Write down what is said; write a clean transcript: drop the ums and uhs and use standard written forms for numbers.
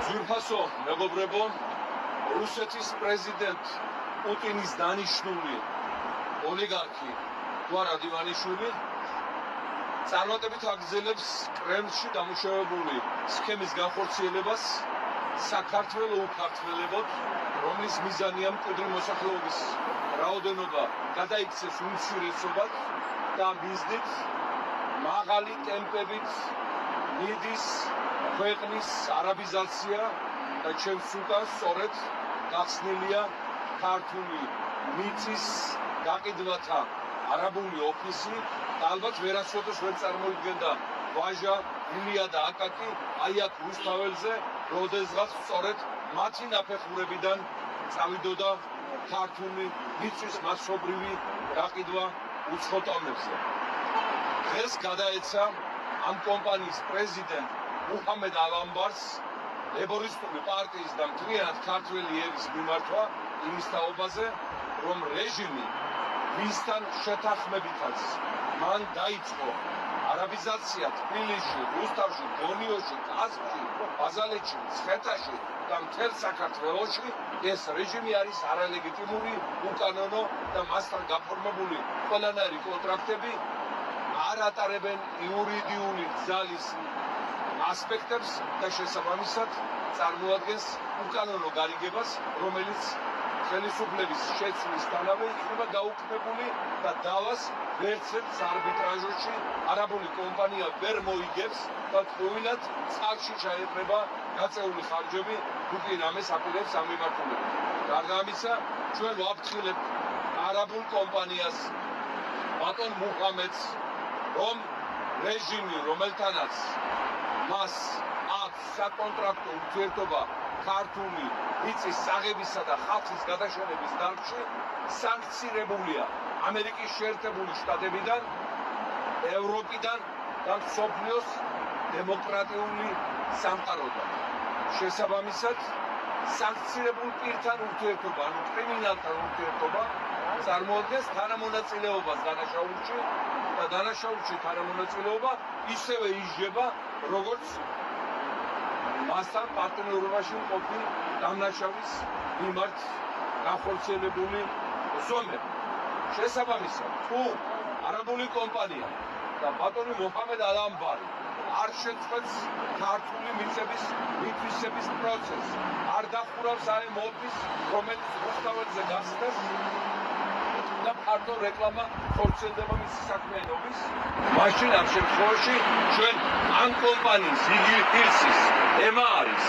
ძვირფასო მეგობრებო, რუსეთის პრეზიდენტ პუტინის დანიშნული ოლიგარქი ღვარად ივანიშვილი წარმატებით აგრძელებს კრემლში დამუშავებული სქემის განხორციელებას საქართველოს უკართველებოდ, რომლის მიზანია მკვიდრი მოსახლეობის რაოდენობა გადაიქცეს უმცირესობად და მიზნით მაღალი ტემპებით მიდის ქვეყნის არაბიზაცია და ჩემს უკან სწორედ გახსნილია ქართული მიწის გაყიდვათა არაბული ოფისი და ალბათ ვერასოდეს ვერ წარმოიდგენდა ვაჟა ილია და აკაკი აი აქ რუსთაველზე, როდესღაც სწორედ მათი ნაფეხურებიდან წავიდოდა ქართული მიწის მასობრივი გაყიდვა უცხო ტომებზე. დღეს გადაეცა ამ კომპანიის პრეზიდენტ მუჰამედ ალამბარს ლეიბორისტული პარტიის და მთლიანად ქართველი ერის მიმართვა იმის თაობაზე, რომ რეჟიმი ვისთან შეთანხმებითაც მან დაიწყო არაბიზაცია თბილისში, რუსთავში, გონიოში, კასპში, ბაზალეთში, მცხეთაში და მთელ საქართველოში, ეს რეჟიმი არის არალეგიტიმური, უკანონო და მასთან გაფორმებული ყველანაირი კონტრაქტები არ ატარებენ იურიდიული ძალის ასპექტებს და შესაბამისად წარმოადგენს უკანონო გარიგებას, რომელიც ხელისუფლების შეცვლისთანავე იქნება გაუქმებული და დავას ვერცერთ არბიტრაჟში არაბული კომპანია ვერ მოიგებს და თუინად წყალში ჩაეყრება გაწეული ხარჯები, თუკი რამეს აპირებს ამ მიმართულებით. გარდა ამისა, ჩვენ ვაფრთხილებთ არაბულ კომპანიას ბატონ მუჰამედს, რომ რეჟიმი, რომელთანაც მას აქვს საკონტრაქტო ურთიერთობა ქართული მიწის საღებისა და ხალხის გადაშენების დარგში, სანქცირებულია ამერიკის შეერთებული შტატებიდან, ევროპიდან და მსოფლიოს დემოკრატიული სამყაროდან. შესაბამისად, სანქცირებულ პირთან ურთიერთობა, ანუ კრიმინალთან ურთიერთობა წარმოადგენს თანამონაწილეობას დანაშაულში და დანაშაულში თანამონაწილეობა ისევე ისჯება, როგორც მასთან პარტნიორობაში მყოფი დამნაშავის მიმართ განხორციელებული ზომები. შესაბამისად, თუ არაბული კომპანია და ბატონი მუჰამედ ალამბარი არ შეწყვეტს ქართული მიწების მითვისების პროცესს, არ დახურავს ამ ოფისს, რომელიც რუსთაველზე გახსნეს და ფართო რეკლამა ხორციელდება მისი საქმიანობის, მაშინ ამ შემთხვევაში ჩვენ ამ კომპანიის იგივე ფილსის ემა არის